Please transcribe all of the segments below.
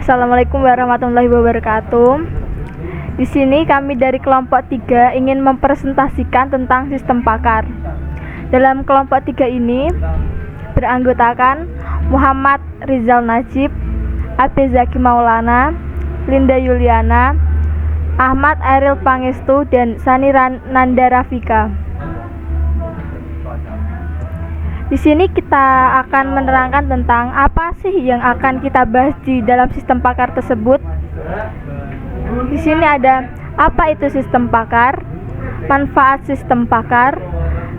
Assalamualaikum warahmatullahi wabarakatuh. Di sini kami dari kelompok 3 ingin mempresentasikan tentang sistem pakar. Dalam kelompok 3 ini beranggotakan Muhammad Rizal Najib, Abi Zaki Maulana, Linda Yuliana, Ahmad Ariel Pangestu, dan Sani Nanda Rafika. Di sini kita akan menerangkan tentang apa sih yang akan kita bahas di dalam sistem pakar tersebut. Di sini ada apa itu sistem pakar, manfaat sistem pakar,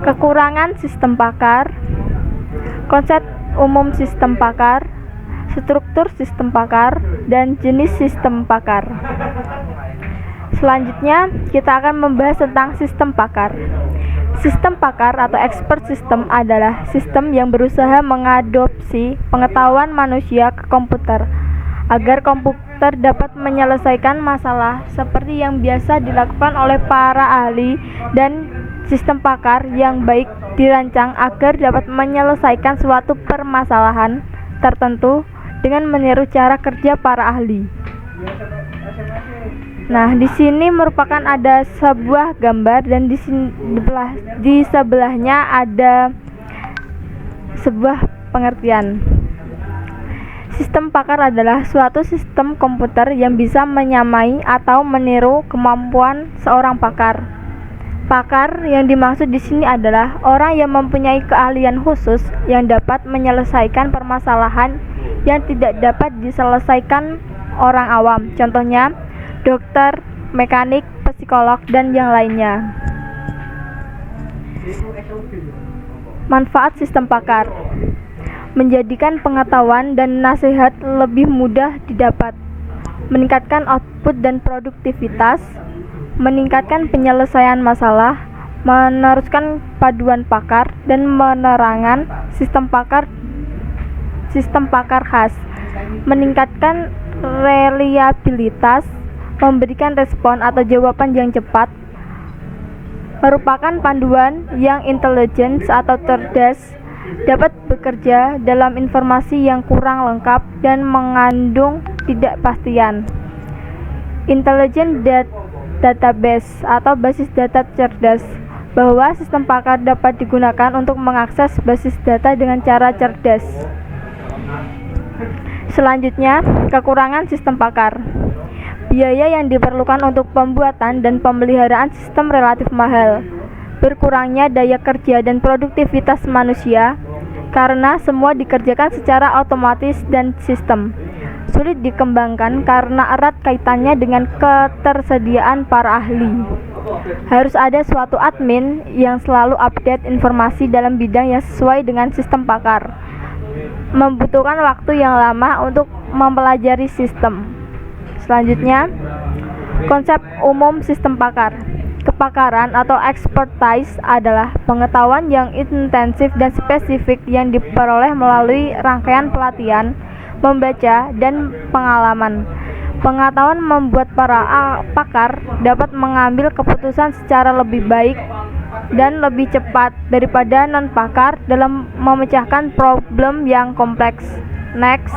kekurangan sistem pakar, konsep umum sistem pakar, struktur sistem pakar, dan jenis sistem pakar. Selanjutnya, kita akan membahas tentang sistem pakar. Sistem pakar atau expert system adalah sistem yang berusaha mengadopsi pengetahuan manusia ke komputer agar komputer dapat menyelesaikan masalah seperti yang biasa dilakukan oleh para ahli, dan sistem pakar yang baik dirancang agar dapat menyelesaikan suatu permasalahan tertentu dengan meniru cara kerja para ahli. Nah, di sini merupakan ada sebuah gambar dan di sebelahnya ada sebuah pengertian. Sistem pakar adalah suatu sistem komputer yang bisa menyamai atau meniru kemampuan seorang pakar. Pakar yang dimaksud di sini adalah orang yang mempunyai keahlian khusus yang dapat menyelesaikan permasalahan yang tidak dapat diselesaikan orang awam. Contohnya dokter, mekanik, psikolog, dan yang lainnya. Manfaat sistem pakar: menjadikan pengetahuan dan nasihat lebih mudah didapat, meningkatkan output dan produktivitas, meningkatkan penyelesaian masalah, meneruskan paduan pakar, dan menerangkan sistem pakar khas, meningkatkan reliabilitas, memberikan respon atau jawaban yang cepat, merupakan panduan yang intelijen atau cerdas, dapat bekerja dalam informasi yang kurang lengkap dan mengandung ketidakpastian. Intelligent database atau basis data cerdas, bahwa sistem pakar dapat digunakan untuk mengakses basis data dengan cara cerdas. Selanjutnya, kekurangan sistem pakar. Biaya yang diperlukan untuk pembuatan dan pemeliharaan sistem relatif mahal. Berkurangnya daya kerja dan produktivitas manusia karena semua dikerjakan secara otomatis dan sistem. Sulit dikembangkan karena erat kaitannya dengan ketersediaan para ahli. Harus ada suatu admin yang selalu update informasi dalam bidang yang sesuai dengan sistem pakar. Membutuhkan waktu yang lama untuk mempelajari sistem. Selanjutnya, konsep umum sistem pakar. Kepakaran atau expertise adalah pengetahuan yang intensif dan spesifik yang diperoleh melalui rangkaian pelatihan, membaca, dan pengalaman. Pengetahuan membuat para pakar dapat mengambil keputusan secara lebih baik dan lebih cepat daripada non-pakar dalam memecahkan problem yang kompleks. Next.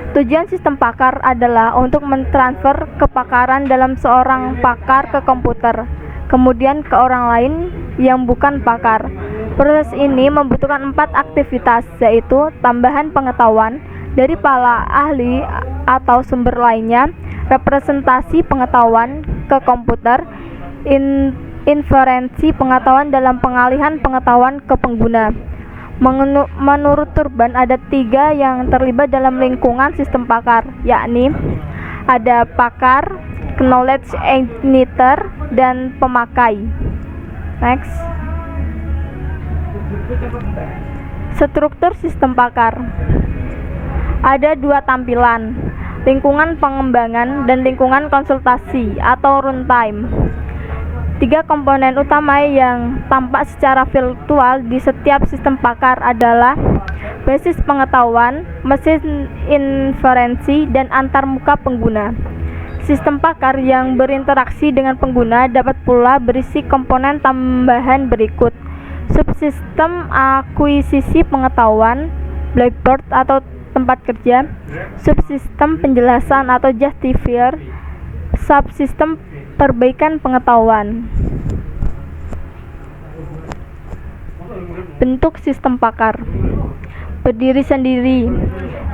Tujuan sistem pakar adalah untuk mentransfer kepakaran dalam seorang pakar ke komputer, kemudian ke orang lain yang bukan pakar. Proses ini membutuhkan 4 aktivitas, yaitu tambahan pengetahuan dari para ahli atau sumber lainnya, representasi pengetahuan ke komputer, inferensi pengetahuan dalam pengalihan pengetahuan ke pengguna. Menurut Turban, ada 3 yang terlibat dalam lingkungan sistem pakar, yakni ada pakar, knowledge igniter, dan pemakai. Next. Struktur sistem pakar. Ada 2 tampilan, lingkungan pengembangan dan lingkungan konsultasi atau runtime. 3 komponen utama yang tampak secara virtual di setiap sistem pakar adalah basis pengetahuan, mesin inferensi, dan antarmuka pengguna. Sistem pakar yang berinteraksi dengan pengguna dapat pula berisi komponen tambahan berikut: Subsistem akuisisi pengetahuan, blackboard atau tempat kerja, subsistem penjelasan atau justifier, subsistem perbaikan pengetahuan. Bentuk sistem pakar. Berdiri sendiri.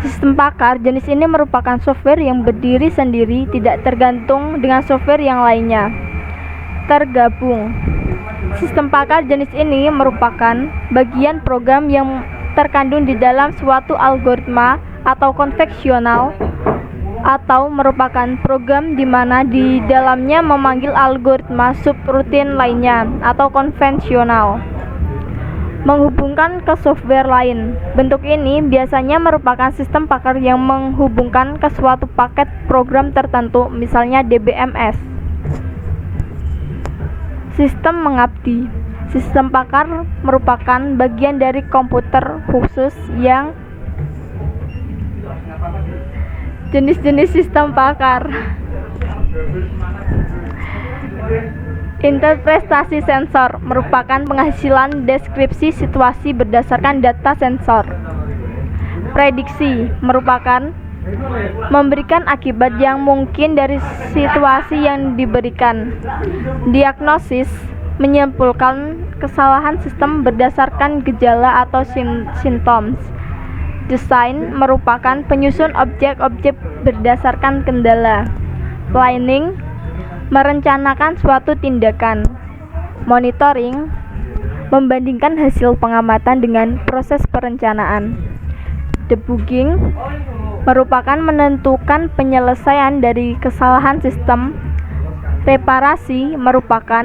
Sistem pakar jenis ini merupakan software yang berdiri sendiri, tidak tergantung dengan software yang lainnya. Tergabung. Sistem pakar jenis ini merupakan bagian program yang terkandung di dalam suatu algoritma atau konvensional, atau merupakan program di mana di dalamnya memanggil algoritma subrutin lainnya atau konvensional, menghubungkan ke software lain. Bentuk ini biasanya merupakan sistem pakar yang menghubungkan ke suatu paket program tertentu, misalnya DBMS. Sistem mengabdi. Sistem pakar merupakan bagian dari komputer khusus yang jenis-jenis sistem pakar. Interpretasi sensor merupakan penghasilan deskripsi situasi berdasarkan data sensor. Prediksi merupakan memberikan akibat yang mungkin dari situasi yang diberikan. Diagnosis menyimpulkan kesalahan sistem berdasarkan gejala atau simptoms. Desain merupakan penyusun objek-objek berdasarkan kendala. Planning merencanakan suatu tindakan. Monitoring membandingkan hasil pengamatan dengan proses perencanaan. Debugging merupakan menentukan penyelesaian dari kesalahan sistem. Reparasi merupakan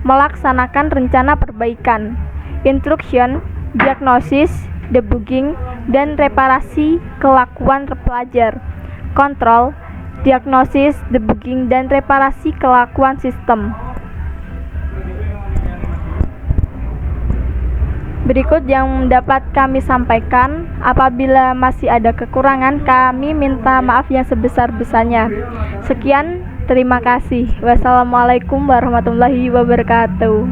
melaksanakan rencana perbaikan. Instruction, diagnosis, debugging, dan reparasi kelakuan pelajar. Kontrol, diagnosis, debugging, dan reparasi kelakuan sistem. Berikut yang dapat kami sampaikan. Apabila masih ada kekurangan, kami minta maaf yang sebesar-besarnya. Sekian, terima kasih. Wassalamualaikum warahmatullahi wabarakatuh.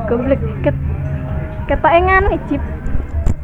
Goblok ketokengan icip.